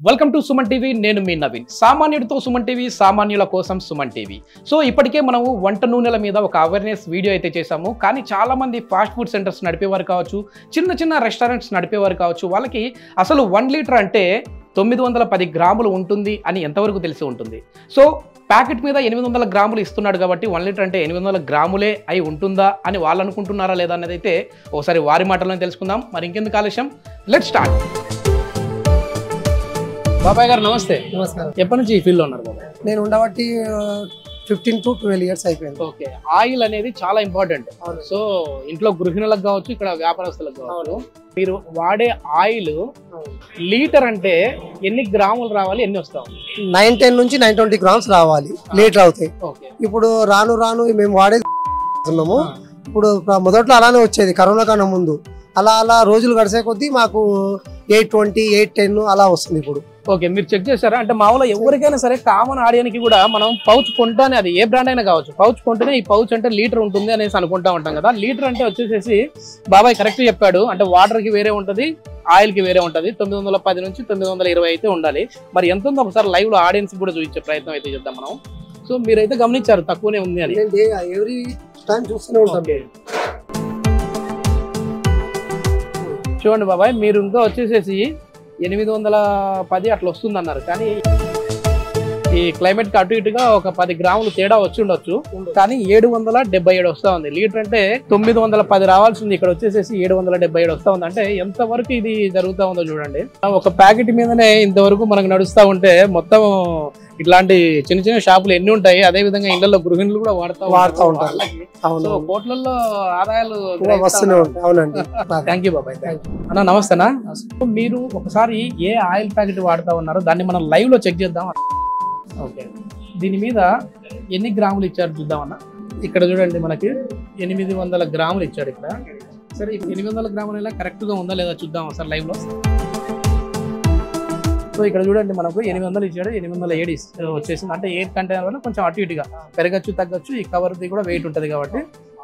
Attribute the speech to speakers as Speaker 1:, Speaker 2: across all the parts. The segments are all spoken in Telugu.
Speaker 1: Welcome to Suman TV. నేను మీ నవీన్. సామాన్యుడితో సుమన్ టీవీ, సామాన్యుల కోసం సుమన్ టీవీ. సో ఇప్పటికే మనము వంట నూనెల మీద ఒక అవేర్నెస్ వీడియో అయితే చేసాము. కానీ చాలా మంది ఫాస్ట్ ఫుడ్ సెంటర్స్ నడిపేవారు కావచ్చు, చిన్న చిన్న రెస్టారెంట్స్ నడిపేవారు కావచ్చు, వాళ్ళకి అసలు 1 లీటర్ అంటే 910 గ్రాములు ఉంటుంది అని ఎంతవరకు తెలిసి ఉంటుంది. సో ప్యాకెట్ మీద 800 గ్రాములు ఇస్తున్నాడు కాబట్టి 1 లీటర్ అంటే 800 గ్రాములే అయి ఉంటుందా అని వాళ్ళు అనుకుంటున్నారా లేదా అనేది అయితే ఒకసారి వారి మాటలను తెలుసుకుందాం. మరి ఇంకెందుకు ఆలస్యం, లెట్స్ స్టార్ట్. బాబాయ్ గారు నమస్తే.
Speaker 2: నమస్కారం.
Speaker 1: ఎప్పటి నుంచి ఈ ఫీల్డ్ లో ఉన్నారు బాబాయ్?
Speaker 2: నేను ఉండబట్టి 15 to 12 years అయిపోయింది.
Speaker 1: ఓకే, ఆయిల్ అనేది చాలా ఇంపార్టెంట్. సో ఇంట్లో గృహిణులకు కావచ్చు, ఇక్కడ వ్యాపారస్తులకు కావచ్చు, మీరు వాడే ఆయిల్ లీటర్ అంటే ఎన్ని గ్రాములు రావాలి, ఎన్ని వస్తాయి?
Speaker 2: 910 నుంచి 920 గ్రామ్స్ రావాలి, లీటర్ అవుతాయి.
Speaker 1: ఓకే,
Speaker 2: ఇప్పుడు రాను రాను మేము వాడేది ఉన్నాము. ఇప్పుడు మొదట్లో అలానే వచ్చేది, కరోనా కన్నా ముందు. అలా రోజులు గడిచే కొద్దీ మాకు 820, 810 అలా వస్తుంది ఇప్పుడు.
Speaker 1: ఓకే, మీరు చెక్ చేశారా? అంటే మామూలుగా ఎవరికైనా సరే కామన్ ఆడియన్కి కూడా మనం పౌచ్ కొంటానే, అది ఏ బ్రాండ్ అయినా కావచ్చు, పౌచ్ కొంటేనే ఈ పౌచ్ అంటే లీటర్ ఉంటుంది అనేసి అనుకుంటా ఉంటాం కదా. లీటర్ అంటే వచ్చేసేసి బాబాయ్ కరెక్ట్ చెప్పాడు. అంటే వాటర్కి వేరే ఉంటుంది, ఆయిల్కి వేరే ఉంటుంది. 910 నుంచి 920 అయితే ఉండాలి. మరి ఎంత ఉందో ఒకసారి లైవ్ లో ఆడియన్స్ కూడా చూపించే ప్రయత్నం అయితే చేద్దాం మనం. సో మీరైతే గమనించారు తక్కువనే ఉంది అని.
Speaker 2: ఎవ్రీ టైం చూస్తూనే ఉంటాం.
Speaker 1: చూడండి బాబాయ్, మీరు ఇంకా వచ్చేసేసి 810 అట్లా వస్తుంది అన్నారు. కానీ ఈ క్లైమేట్ కి అటు ఇటుగా ఒక 10 గ్రాములు తేడా వచ్చి ఉండొచ్చు. కానీ 777 వస్తా ఉంది. లీటర్ అంటే 910 రావాల్సింది, ఇక్కడ వచ్చేసేసి 777 వస్తా ఉంది. అంటే ఎంత వరకు ఇది జరుగుతా ఉందో చూడండి. ఒక ప్యాకెట్ మీదనే ఇంతవరకు మనకు నడుస్తా ఉంటే మొత్తం ఇట్లాంటి చిన్న చిన్న షాపులు ఎన్ని ఉంటాయి. అదే విధంగా ఇళ్లలో గృహిణులు కూడా వాడుతూ ఉంటారు. కోట్లలో ఆదాయాలు
Speaker 2: వస్తూనే ఉంటాయి. అవునండి.
Speaker 1: థ్యాంక్ యూ బాబాయ్. అన్న నమస్తేనా. మీరు ఒకసారి ఏ ఆయిల్ ప్యాకెట్ వాడుతా ఉన్నారో దాన్ని మనం లైవ్ లో చెక్ చేద్దాం. ఓకే, దీని మీద ఎన్ని గ్రాములు ఇచ్చారు చూద్దామన్నా. ఇక్కడ చూడండి, మనకి 800 గ్రాములు ఇచ్చాడు ఇక్కడ. సరే, 800 గ్రాములు కరెక్ట్ గా ఉందా లేదా చూద్దాం ఒకసారి లైవ్ లో. సో ఇక్కడ చూడండి, మనకు 800 ఇచ్చాడు, 807 వచ్చేసింది. అంటే 8 కంటైనర్ వల్ల కొంచెం అటు ఇటుగా పెరగచ్చు తగ్గచ్చు. ఈ కవర్ది కూడా వెయిట్ ఉంటుంది కాబట్టి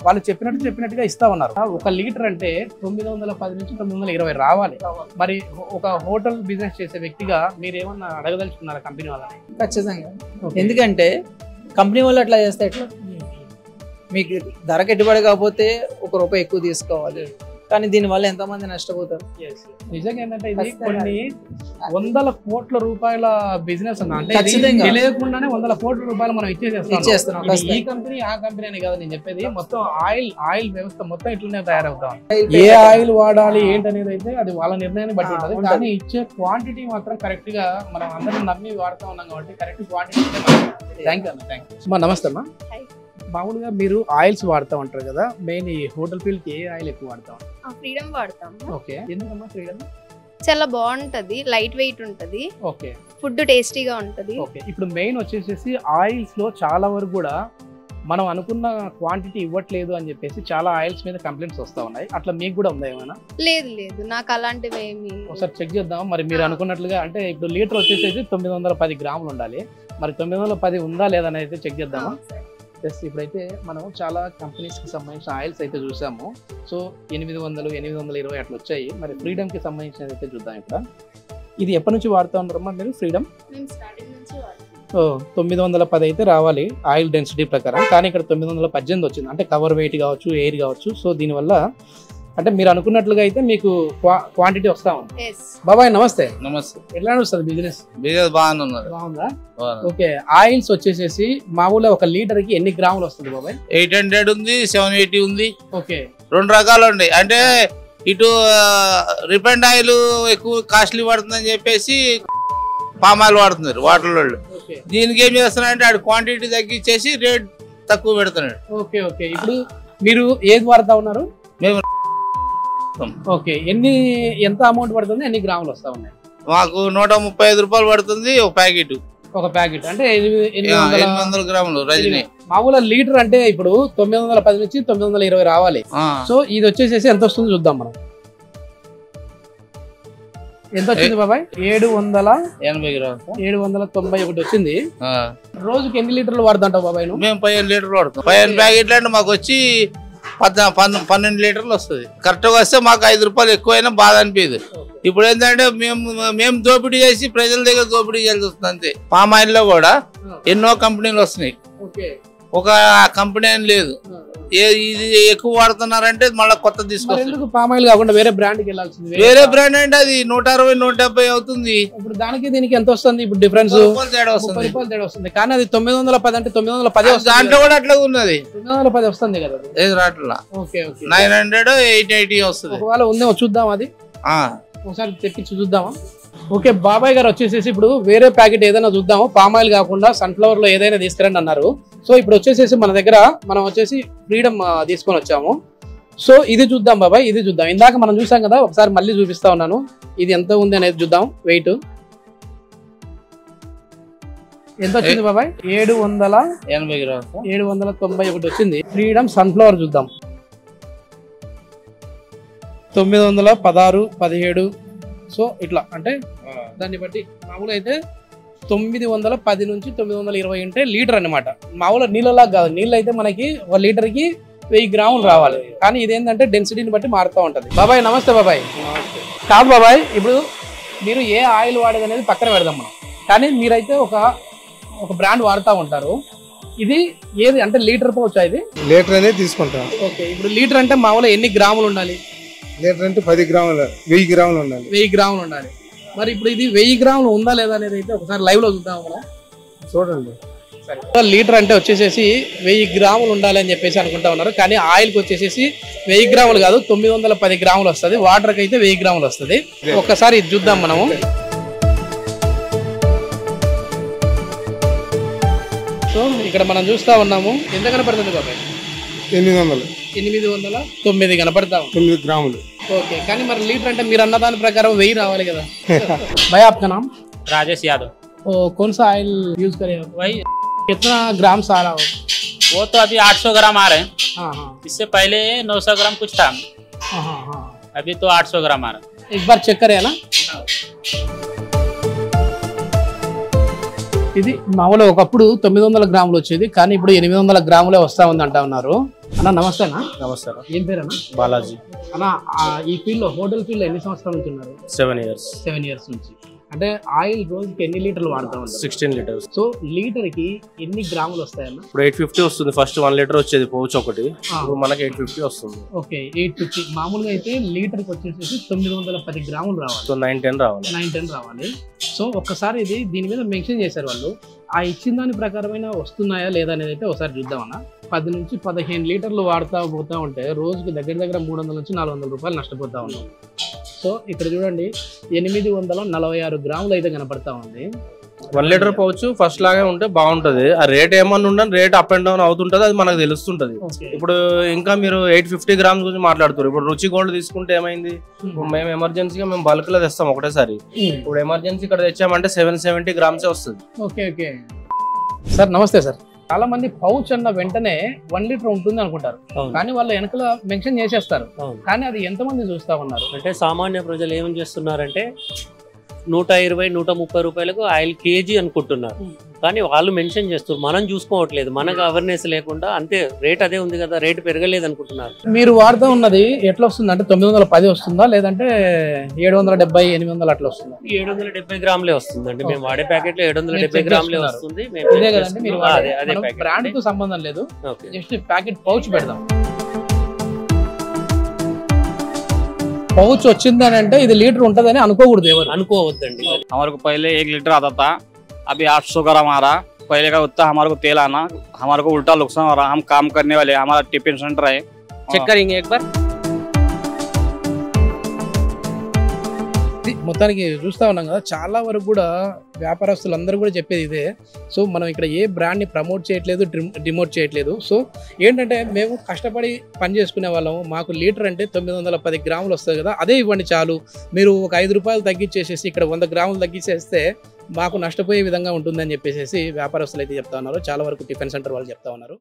Speaker 1: వాళ్ళు చెప్పినట్టుగా ఇస్తా ఉన్నారు. 1 లీటర్ అంటే 910 నుంచి 920 రావాలి. మరి ఒక హోటల్ బిజినెస్ చేసే వ్యక్తిగా మీరు ఏమన్నా అడగదలుచుకున్నారా కంపెనీ వాళ్ళని?
Speaker 3: ఖచ్చితంగా. ఎందుకంటే కంపెనీ వాళ్ళు అట్లా చేస్తే ఎట్లా, మీకు ధర కట్టుబడి కాకపోతే ₹1 ఎక్కువ తీసుకోవాలి. కానీ దీనివల్ల ఎంతమంది నష్టపోతారు.
Speaker 1: నిజంగా ఏంటంటే ఇది కొన్ని 100 కోట్ల రూపాయల బిజినెస్ అన్న. అంటే తెలియకుండానే 100 కోట్ల రూపాయలు మనం ఇచ్చేస్తున్నాం. ఈ కంపెనీ ఆ కంపెనీ అని కాదు నేను చెప్పేది. మొత్తం ఆయిల్ వ్యవస్థ మొత్తం ఇట్లనే తయారవుతాం. ఏ ఆయిల్ వాడాలి ఏంటనేది అయితే అది వాళ్ళ నిర్ణయాన్ని బట్టి ఉంటుంది. కానీ ఇచ్చే క్వాంటిటీ మాత్రం కరెక్ట్ గా మనం అందరం నమ్మి వాడుతూ ఉన్నాం కాబట్టి కరెక్ట్ క్వాంటిటీ. థ్యాంక్ యూ అన్న. థ్యాంక్ యూ అమ్మా. నమస్తే అమ్మా. మామూలుగా మీరు ఆయిల్స్ వాడుతూ ఉంటారు కదా, మెయిన్ ఈ హోటల్ ఫీల్డ్ కి ఏ ఆయిల్ ఎక్కువ వాడుతూ ఉంటారు?
Speaker 4: ఫ్రీడమ్ వాడతాం.
Speaker 1: ఓకే, ఎందుకమ్మా ఫ్రీడమ్?
Speaker 4: చాలా బాగుంటది, లైట్ వెయిట్ ఉంటది.
Speaker 1: ఓకే,
Speaker 4: ఫుడ్ టేస్టీగా ఉంటది.
Speaker 1: ఓకే, ఇప్పుడు మెయిన్ వచ్చేసేసి ఆయిల్స్ లో చాలా వరకు కూడా మనం అనుకున్న క్వాంటిటీ ఇవ్వట్లేదు అని చెప్పేసి చాలా ఆయిల్స్ మీద కంప్లైంట్స్ వస్తా ఉన్నాయి. అట్లా మీకు కూడా ఉందా ఏమైనా?
Speaker 4: లేదు, నాకు అలాంటివి ఏమి.
Speaker 1: ఒకసారి చెక్ చేద్దాం. మరి మీరు అనుకున్నట్లుగా అంటే ఇప్పుడు లీటర్ వచ్చేసేసి 910 గ్రాములు ఉండాలి. మరి 910 ఉందా లేదా అనేది అయితే చెక్ చేద్దామా? ఇప్పుడైతే మనం చాలా కంపెనీస్కి సంబంధించిన ఆయిల్స్ అయితే చూసాము. సో 800, 820 అట్లా వచ్చాయి. మరి ఫ్రీడమ్కి సంబంధించినది అయితే చూద్దాం. ఇక్కడ ఇది ఎప్పటి నుంచి వాడుతూ ఉన్నారమ్మా మీరు ఫ్రీడమ్? 910 అయితే రావాలి ఆయిల్ డెన్సిటీ ప్రకారం. కానీ ఇక్కడ 918 వచ్చింది. అంటే కవర్ వెయిట్ కావచ్చు, ఎయిర్ కావచ్చు. సో దీనివల్ల అంటే మీరు అనుకున్నట్లుగా అయితే మీకు క్వాంటిటీ వస్తా ఉంది. బాబాయ్ నమస్తే.
Speaker 5: నమస్తే.
Speaker 1: ఎట్లా నడుస్తుంది బిజినెస్?
Speaker 5: బాగుందా?
Speaker 1: ఓకే, ఆయిల్స్ వచ్చేసేసి మామూలుగా 1 లీటర్ కి ఎన్ని గ్రాములు వస్తుంది బాబాయ్?
Speaker 5: 800 ఉంది, 780 ఉంది.
Speaker 1: ఓకే,
Speaker 5: 2 రకాలు ఉన్నాయి. అంటే ఇటు రిఫైండ్ ఆయిల్ ఎక్కువ కాస్ట్లీ పడుతుందని చెప్పేసి పామ్ ఆయిల్ వాడుతున్నారు వాటర్ వాళ్ళు. దీనికి ఏం చేస్తున్నారంటే ఆడు క్వాంటిటీ తగ్గించేసి రేట్ తక్కువ పెడుతున్నాడు.
Speaker 1: ఓకే ఓకే, ఇప్పుడు మీరు ఏది వాడుతా ఉన్నారు?
Speaker 5: మేము
Speaker 1: ఓకే, ఎంత అమౌంట్ పడుతుంది, ఎన్ని గ్రాములు వస్తా ఉన్నాయి?
Speaker 5: మాకు 135 రూపాయలు పడుతుంది ఒక ప్యాకెట్.
Speaker 1: అంటే
Speaker 5: 800 గ్రాములు రజనీ.
Speaker 1: మామూలుగా లీటర్ అంటే ఇప్పుడు 910 నుంచి 920 రావాలి. సో ఇది వచ్చేసేసి ఎంత వస్తుంది చూద్దాం మనం. ఎంత వచ్చింది బాబాయ్? 780 గ్రాములు, 791 వచ్చింది. రోజుకి ఎన్ని లీటర్లు వాడుతుంటావు బాబాయ్?
Speaker 5: మేము 15 లీటర్లు వాడుతాం. 15 ప్యాకెట్లు అంటే మాకు వచ్చి 12 లీటర్లు వస్తుంది. కరెక్ట్గా వస్తే మాకు 5 రూపాయలు ఎక్కువైనా బాధ అనిపించదు. ఇప్పుడు ఏంటంటే మేము దోపిడీ చేసి ప్రజల దగ్గర దోపిడీ చేయాల్సి వస్తుంది అంతే. పామ్ ఆయిల్ లో కూడా ఎన్నో కంపెనీలు వస్తున్నాయి, ఒక కంపెనీ అని లేదు. ఇది ఎక్కువ వాడుతున్నారంటే మళ్ళీ కొత్త తీసుకొస్తారు.
Speaker 1: పామ్ ఆయిల్ కాకుండా వేరే బ్రాండ్కి వెళ్ళాల్సింది.
Speaker 5: వేరే బ్రాండ్ అంటే అది 160, 170 అవుతుంది.
Speaker 1: ఇప్పుడు దానికి దీనికి ఎంత వస్తుంది ఇప్పుడు డిఫరెన్స్?
Speaker 5: తేడా వస్తుంది.
Speaker 1: తేడా వస్తుంది. కానీ అది 910 అంటే 910
Speaker 5: దాంట్లో కూడా అట్లా ఉన్నది.
Speaker 1: 910 వస్తుంది కదా
Speaker 5: ఏది రాట్లా.
Speaker 1: ఓకే ఓకే
Speaker 5: 900, 880 వస్తుంది.
Speaker 1: ఒకవేళ ఉందేమో చూద్దాం, అది ఒకసారి తెప్పించి చూద్దామా? ఓకే బాబాయ్ గారు వచ్చేసేసి ఇప్పుడు వేరే ప్యాకెట్ ఏదైనా చూద్దాము. పామ్ ఆయిల్ కాకుండా సన్ఫ్లవర్ లో ఏదైనా తీసుకురండి అన్నారు. సో ఇప్పుడు వచ్చేసేసి మన దగ్గర మనం వచ్చేసి ఫ్రీడమ్ తీసుకొని వచ్చాము. సో ఇది చూద్దాం బాబాయ్, ఇది చూద్దాం. ఇందాక మనం చూసాం కదా, ఒకసారి మళ్ళీ చూపిస్తా ఉన్నాను. ఇది ఎంత ఉంది అనేది చూద్దాం. వెయిట్ ఎంత వచ్చింది బాబాయ్? 780 గ్రామ్స్, 791 వచ్చింది. ఫ్రీడమ్ సన్ఫ్లవర్ చూద్దాం. 916, 17. సో ఇట్లా అంటే దాన్ని బట్టి మామూలుగా అయితే 910 నుంచి 920 అంటే లీటర్ అనమాట. మామూలుగా నీళ్ళలా కాదు, నీళ్ళు అయితే మనకి 1 లీటర్కి 1000 గ్రాములు రావాలి. కానీ ఇదేంటంటే డెన్సిటీని బట్టి మారుతూ ఉంటుంది. బాబాయ్ నమస్తే. బాబాయ్ కాదు బాబాయ్, ఇప్పుడు మీరు ఏ ఆయిల్ వాడేది అనేది పక్కన పెడదాం మనం. కానీ మీరైతే ఒక బ్రాండ్ వాడుతూ ఉంటారు. ఇది ఏది అంటే లీటర్ పోవచ్చా? ఇది
Speaker 6: లీటర్ అనేది తీసుకుంటాం.
Speaker 1: ఓకే, ఇప్పుడు లీటర్ అంటే మామూలుగా ఎన్ని గ్రాములు ఉండాలి?
Speaker 6: లీటర్ అంటే 10 గ్రాములు, 1000 గ్రాములు ఉండాలి.
Speaker 1: 1000 గ్రాములు ఉండాలి. మరి ఇప్పుడు ఇది 1000 గ్రాములు ఉందా లేదా అనేది అయితే ఒకసారి లైవ్ లో చూద్దాం మనం.
Speaker 6: చూడండి.
Speaker 1: లీటర్ అంటే వచ్చేసేసి 1000 గ్రాములు ఉండాలి అని చెప్పేసి అనుకుంటా ఉన్నారు. కానీ ఆయిల్కి వచ్చేసేసి 1000 గ్రాములు కాదు, 910 గ్రాములు వస్తుంది. వాటర్కి అయితే 1000 గ్రాములు వస్తుంది. ఒక్కసారి ఇది చూద్దాం మనము. సో ఇక్కడ మనం చూస్తా ఉన్నాము. ఎంత కనపడుతుంది బాబాయ్? 809 కనపడతా
Speaker 6: 9 గ్రాములు.
Speaker 1: ఓకే, కానీ మరి లీటర్ అంటే మీరు అన్న దాని ప్రకారం 1000 రావాలి కదా. भाई आपका नाम?
Speaker 7: राजेश यादव।
Speaker 1: कौन सा ऑयल यूज करे भाई? कितना ग्राम आ रहा हो?
Speaker 7: वो तो अभी 800 ग्राम आ रहे हैं।
Speaker 1: हाँ हाँ
Speaker 7: इससे पहले 900 ग्राम कुछ था।
Speaker 1: हाँ हाँ,
Speaker 7: अभी तो 800 ग्राम आ रहा है।
Speaker 1: एक बार चेक करे ना. ఇది మామూలుగా ఒకప్పుడు 900 గ్రాములు వచ్చేది, కానీ ఇప్పుడు 800 గ్రాములే వస్తా ఉంది అంటా ఉన్నారు. అన్న నమస్తే అన్న.
Speaker 8: నమస్తే.
Speaker 1: ఏం పేరు అన్న?
Speaker 8: బాలాజీ.
Speaker 1: అన్న ఈ ఫీల్డ్ లో, హోటల్ ఫీల్డ్ లో ఎన్ని సంవత్సరాల నుంచి ఉన్నారు?
Speaker 8: 7 years.
Speaker 1: 7 years నుంచి. అంటే ఆయిల్ రోజుకి ఎన్ని లీటర్లు వాడుతూ ఉంటారు?
Speaker 8: 16 liters.
Speaker 1: సో లీటర్ కి ఎన్ని గ్రాములు వస్తాయన్న?
Speaker 8: ఇప్పుడు 850 వస్తుంది. ఫస్ట్ 1 లీటర్ వచ్చేది పౌచ్ ఒకటి, ఇప్పుడు మనకి 850 వస్తుంది.
Speaker 1: ఓకే 850. మామూలుగా అయితే లీటర్ కి వచ్చేసి 910 గ్రాములు రావాలి.
Speaker 8: సో 910 రావాలి.
Speaker 1: 910 రావాలి. సో ఒక్కసారి ఇది దీని మీద మెన్షన్ చేశారు వాళ్ళు. ఆ ఇచ్చిన దాని ప్రకారమైన వస్తున్నాయా లేదా అనేది అయితే ఒకసారి చూద్దామన్నా. 10 నుంచి 15 లీటర్లు వాడుతూ పోతా ఉంటే రోజుకి దగ్గర 300 నుంచి 400 రూపాయలు నష్టపోతా ఉన్నాం. సో ఇక్కడ చూడండి 846 గ్రాములు అయితే కనపడతా ఉంది.
Speaker 8: 1 లీటర్ పౌచ్ ఫస్ట్ లాగే ఉంటే బాగుంటది. ఆ రేట్ ఏమన్నా ఉండని రేట్ అప్ అండ్ డౌన్ అవుతుంటది, అది మనకు తెలుస్తుంటది. ఇప్పుడు ఇంకా మీరు 850 గ్రామ్స్ గురించి మాట్లాడుతారు. ఇప్పుడు రుచి గోల్డ్ తీసుకుంటే ఏమైంది, మేము ఎమర్జెన్సీగా మేము బల్క్ లో తెస్తాం ఒకటేసారి. ఇప్పుడు ఎమర్జెన్సీ ఇక్కడ తెచ్చామంటే 770 గ్రామ్స్ వస్తుంది.
Speaker 1: ఓకే ఓకే సార్ నమస్తే సార్. చాలా మంది పౌచ్ అన్న వెంటనే 1 లీటర్ ఉంటుంది అనుకుంటారు, కానీ వాళ్ళు వెనకల మెన్షన్ చేసేస్తారు. కానీ అది ఎంతమంది చూస్తా ఉన్నారు
Speaker 9: అంటే సామాన్య ప్రజలు ఏమని చేస్తున్నారంటే 120, 130 రూపాయలకు ఆయిల్ కేజీ అనుకుంటున్నారు. కానీ వాళ్ళు మెన్షన్ చేస్తారు, మనం చూసుకోవట్లేదు. మనకు అవేర్నెస్ లేకుండా అంతే రేట్ అదే ఉంది కదా, రేట్ పెరగలేదు అనుకుంటున్నారు.
Speaker 1: మీరు వాడుతూ ఉన్నది ఎట్లా వస్తుంది అంటే 910 వస్తుందా లేదంటే 770, 800 అట్లా వస్తుందా?
Speaker 9: 770 గ్రాములే వస్తుందండి. మేము వాడే ప్యాకెట్ లో 770 గ్రాములే వస్తుంది.
Speaker 1: ఇదే కదండి మీరు బ్రాండ్ తో సంబంధం లేదు, జస్ట్ ప్యాకెట్ పౌచ్ పెడదాం. పౌచ్ వచ్చిందని అంటే ఇది లీటర్ ఉంటదని అనుకోకూడదు, ఎవరు
Speaker 9: అనుకోవద్దండి.
Speaker 7: हमारे को पहले 1 लीटर आता था, अभी 800 ग्राम आ रहा। पहले का उतना हमारे को तेल आना, हमारे को उल्टा नुकसान हो रहा। हम काम करने वाले, हमारा टिफिन सेंटर है, चेक करेंगे एक बार।
Speaker 1: మొత్తానికి చూస్తా ఉన్నాం కదా, చాలా వరకు కూడా వ్యాపారస్తులు అందరూ కూడా చెప్పేది ఇదే. సో మనం ఇక్కడ ఏ బ్రాండ్ని ప్రమోట్ చేయట్లేదు, డిమోట్ చేయట్లేదు. సో ఏంటంటే మేము కష్టపడి పని చేసుకునే వాళ్ళము, మాకు లీటర్ అంటే 910 గ్రాములు వస్తుంది కదా, అదే ఇవ్వండి చాలు. మీరు ఒక 5 రూపాయలు తగ్గించేసేసి ఇక్కడ 100 గ్రాములు తగ్గించేస్తే మాకు నష్టపోయే విధంగా ఉంటుందని చెప్పేసి వ్యాపారస్తులు అయితే చెప్తా ఉన్నారు. చాలా వరకు టిఫిన్ సెంటర్ వాళ్ళు చెప్తా ఉన్నారు.